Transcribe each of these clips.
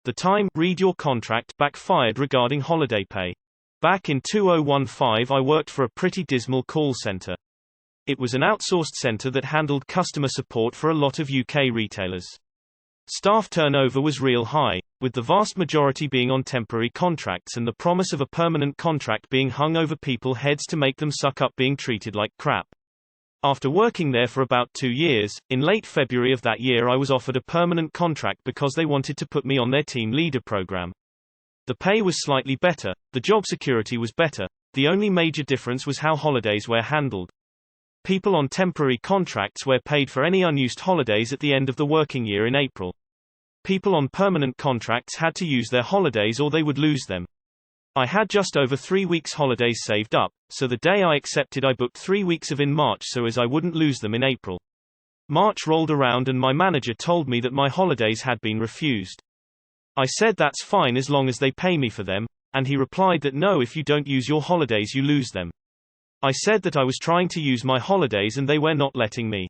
The time, read your contract, backfired regarding holiday pay. Back in 2015 I worked for a pretty dismal call center. It was an outsourced center that handled customer support for a lot of UK retailers. Staff turnover was real high, with the vast majority being on temporary contracts and the promise of a permanent contract being hung over people's heads to make them suck up being treated like crap. After working there for about 2 years, in late February of that year I was offered a permanent contract because they wanted to put me on their team leader program. The pay was slightly better, the job security was better, the only major difference was how holidays were handled. People on temporary contracts were paid for any unused holidays at the end of the working year in April. People on permanent contracts had to use their holidays or they would lose them. I had just over 3 weeks holidays saved up, so the day I accepted I booked 3 weeks of in March so as I wouldn't lose them in April. March rolled around and my manager told me that my holidays had been refused. I said that's fine as long as they pay me for them, and he replied that no, if you don't use your holidays you lose them. I said that I was trying to use my holidays and they were not letting me.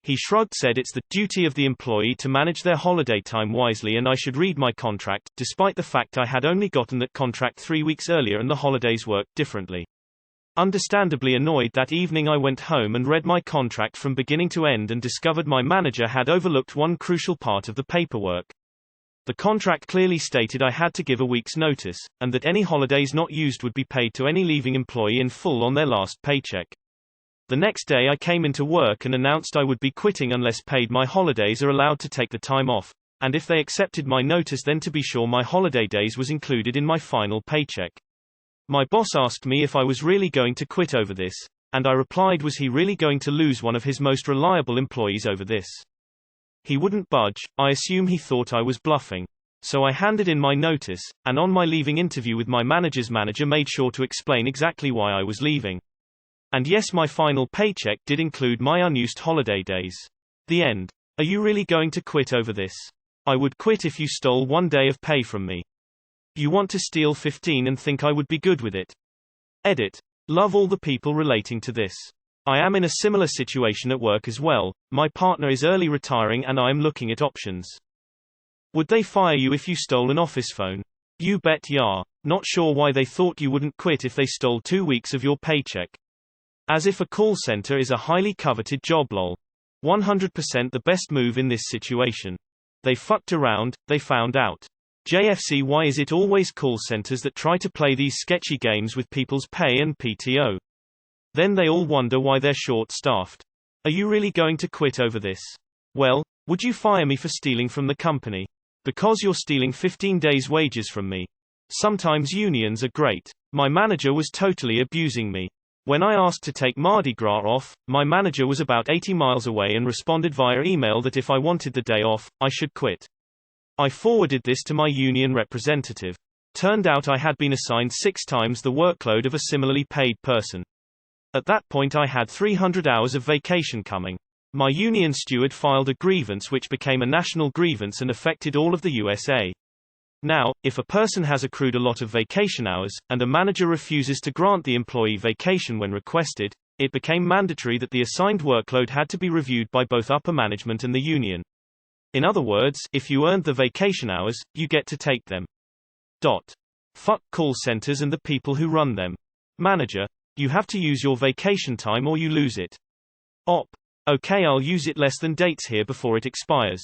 He shrugged, said it's the duty of the employee to manage their holiday time wisely and I should read my contract, despite the fact I had only gotten that contract 3 weeks earlier and the holidays worked differently. Understandably annoyed, that evening I went home and read my contract from beginning to end and discovered my manager had overlooked one crucial part of the paperwork. The contract clearly stated I had to give a week's notice, and that any holidays not used would be paid to any leaving employee in full on their last paycheck. The next day I came into work and announced I would be quitting unless paid my holidays are allowed to take the time off, and if they accepted my notice then to be sure my holiday days was included in my final paycheck. My boss asked me if I was really going to quit over this, and I replied was he really going to lose one of his most reliable employees over this? He wouldn't budge. I assume he thought I was bluffing. So I handed in my notice, and on my leaving interview with my manager's manager made sure to explain exactly why I was leaving. And yes, my final paycheck did include my unused holiday days. The end. Are you really going to quit over this? I would quit if you stole 1 day of pay from me. You want to steal 15 and think I would be good with it? Edit. Love all the people relating to this. I am in a similar situation at work as well. My partner is early retiring and I am looking at options. Would they fire you if you stole an office phone? You bet ya. Not sure why they thought you wouldn't quit if they stole 2 weeks of your paycheck. As if a call center is a highly coveted job, lol. 100% the best move in this situation. They fucked around, they found out. JFC, why is it always call centers that try to play these sketchy games with people's pay and PTO? Then they all wonder why they're short-staffed. Are you really going to quit over this? Well, would you fire me for stealing from the company? Because you're stealing 15 days' wages from me. Sometimes unions are great. My manager was totally abusing me. When I asked to take Mardi Gras off, my manager was about 80 miles away and responded via email that if I wanted the day off, I should quit. I forwarded this to my union representative. Turned out I had been assigned 6 times the workload of a similarly paid person. At that point I had 300 hours of vacation coming. My union steward filed a grievance which became a national grievance and affected all of the USA. Now, if a person has accrued a lot of vacation hours, and a manager refuses to grant the employee vacation when requested, it became mandatory that the assigned workload had to be reviewed by both upper management and the union. In other words, if you earned the vacation hours, you get to take them. Fuck call centers and the people who run them. Manager, you have to use your vacation time or you lose it. Op. Okay, I'll use it less than dates here before it expires.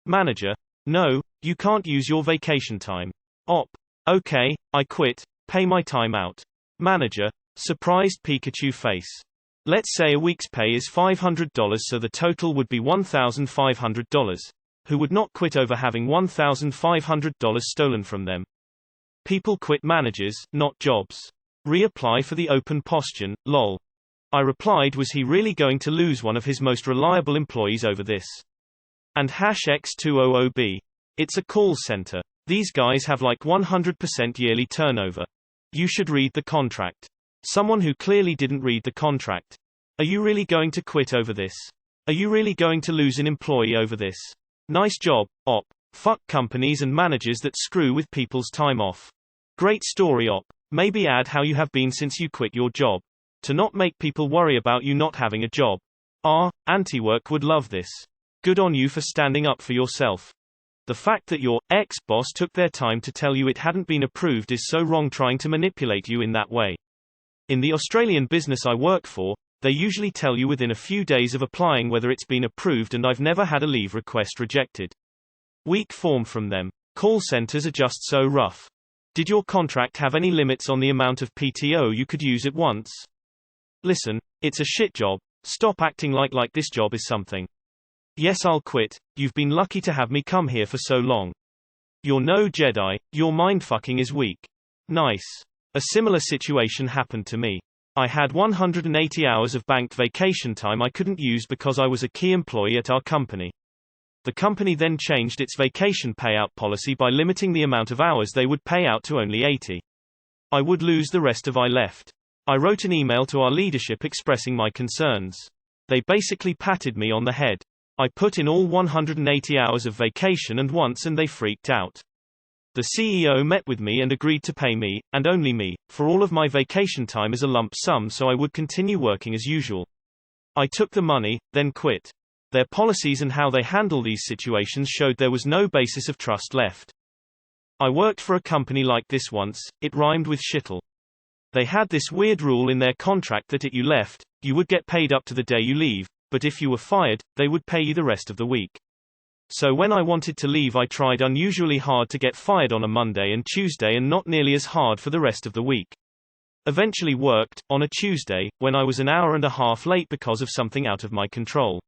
Manager, no, you can't use your vacation time. Op. Okay, I quit, pay my time out. Manager, surprised Pikachu face. Let's say a week's pay is $500 so the total would be $1,500. Who would not quit over having $1,500 stolen from them? People quit managers, not jobs. Reapply for the open position, lol. I replied, was he really going to lose one of his most reliable employees over this? And #X200B. It's a call center. These guys have like 100% yearly turnover. You should read the contract. Someone who clearly didn't read the contract. Are you really going to quit over this? Are you really going to lose an employee over this? Nice job, Op. Fuck companies and managers that screw with people's time off. Great story, Op. Maybe add how you have been since you quit your job. To not make people worry about you not having a job. Anti-work would love this. Good on you for standing up for yourself. The fact that your ex-boss took their time to tell you it hadn't been approved is so wrong, trying to manipulate you in that way. In the Australian business I work for, they usually tell you within a few days of applying whether it's been approved, and I've never had a leave request rejected. Weak form from them. Call centers are just so rough. Did your contract have any limits on the amount of PTO you could use at once? Listen, it's a shit job. Stop acting like this job is something. Yes, I'll quit. You've been lucky to have me come here for so long. You're no Jedi. Your mindfucking is weak. Nice. A similar situation happened to me. I had 180 hours of banked vacation time I couldn't use because I was a key employee at our company. The company then changed its vacation payout policy by limiting the amount of hours they would pay out to only 80. I would lose the rest if I left. I wrote an email to our leadership expressing my concerns. They basically patted me on the head. I put in all 180 hours of vacation and they freaked out. The CEO met with me and agreed to pay me, and only me, for all of my vacation time as a lump sum so I would continue working as usual. I took the money, then quit. Their policies and how they handle these situations showed there was no basis of trust left. I worked for a company like this once. It rhymed with shittle. They had this weird rule in their contract that if you left, you would get paid up to the day you leave, but if you were fired, they would pay you the rest of the week. So when I wanted to leave, I tried unusually hard to get fired on a Monday and Tuesday and not nearly as hard for the rest of the week. Eventually worked, on a Tuesday, when I was an hour and a half late because of something out of my control.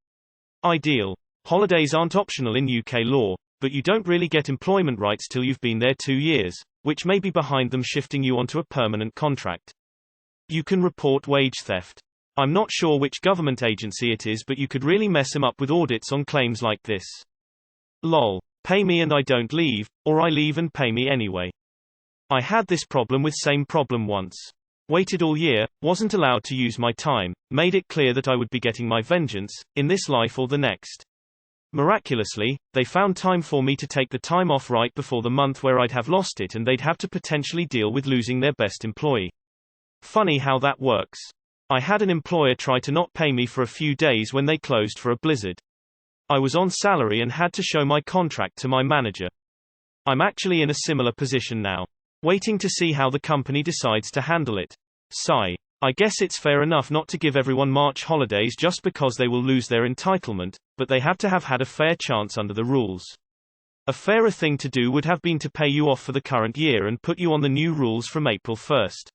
Ideal. Holidays aren't optional in UK law, but you don't really get employment rights till you've been there 2 years, which may be behind them shifting you onto a permanent contract. You can report wage theft. I'm not sure which government agency it is, but you could really mess them up with audits on claims like this. Lol. Pay me and I don't leave, or I leave and pay me anyway. I had this problem with same problem once. Waited all year, wasn't allowed to use my time, made it clear that I would be getting my vengeance, in this life or the next. Miraculously, they found time for me to take the time off right before the month where I'd have lost it and they'd have to potentially deal with losing their best employee. Funny how that works. I had an employer try to not pay me for a few days when they closed for a blizzard. I was on salary and had to show my contract to my manager. I'm actually in a similar position now. Waiting to see how the company decides to handle it. Sigh. I guess it's fair enough not to give everyone March holidays just because they will lose their entitlement, but they have to have had a fair chance under the rules. A fairer thing to do would have been to pay you off for the current year and put you on the new rules from April 1st.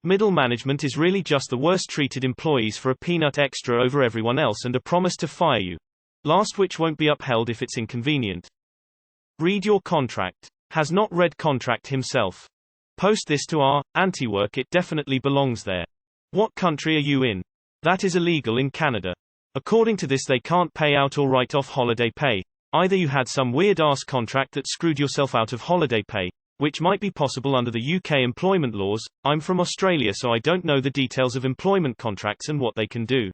Middle management is really just the worst treated employees for a peanut extra over everyone else and a promise to fire you. Last which won't be upheld if it's inconvenient. Read your contract. Has not read contract himself. Post this to our anti-work, it definitely belongs there. What country are you in? That is illegal in Canada. According to this they can't pay out or write off holiday pay. Either you had some weird-ass contract that screwed yourself out of holiday pay, which might be possible under the UK employment laws. I'm from Australia so I don't know the details of employment contracts and what they can do.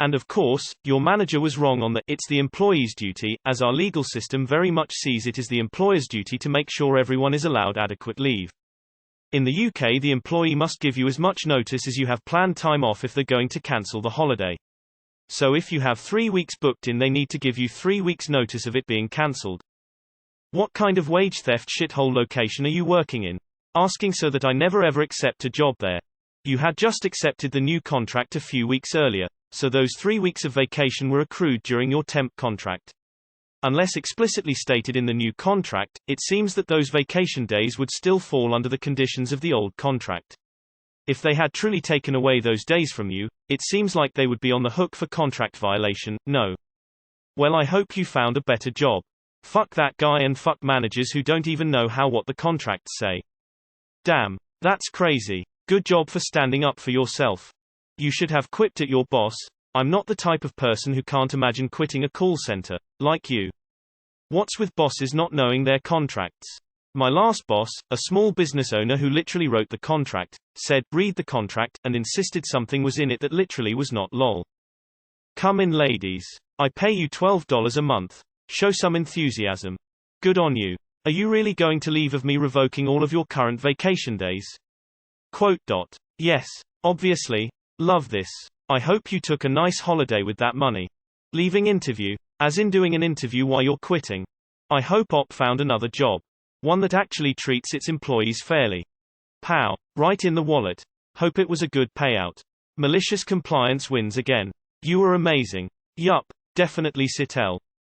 And of course, your manager was wrong on the "it's the employee's duty," as our legal system very much sees it as the employer's duty to make sure everyone is allowed adequate leave. In the UK the employee must give you as much notice as you have planned time off if they're going to cancel the holiday. So if you have 3 weeks booked in they need to give you 3 weeks notice of it being cancelled. What kind of wage theft shithole location are you working in? Asking so that I never ever accept a job there. You had just accepted the new contract a few weeks earlier, so those 3 weeks of vacation were accrued during your temp contract. Unless explicitly stated in the new contract, it seems that those vacation days would still fall under the conditions of the old contract. If they had truly taken away those days from you, it seems like they would be on the hook for contract violation. No. Well, I hope you found a better job. Fuck that guy and fuck managers who don't even know what the contracts say. Damn. That's crazy. Good job for standing up for yourself. You should have quipped at your boss. I'm not the type of person who can't imagine quitting a call center, like you. What's with bosses not knowing their contracts? My last boss, a small business owner who literally wrote the contract, said, "Read the contract," and insisted something was in it that literally was not. Lol. Come in ladies. I pay you $12 a month. Show some enthusiasm. Good on you. Are you really going to leave of me revoking all of your current vacation days? Quote. Yes. Obviously. Love this. I hope you took a nice holiday with that money. Leaving interview. As in doing an interview while you're quitting. I hope Op found another job. One that actually treats its employees fairly. Pow. Right in the wallet. Hope it was a good payout. Malicious compliance wins again. You were amazing. Yup, definitely Citel.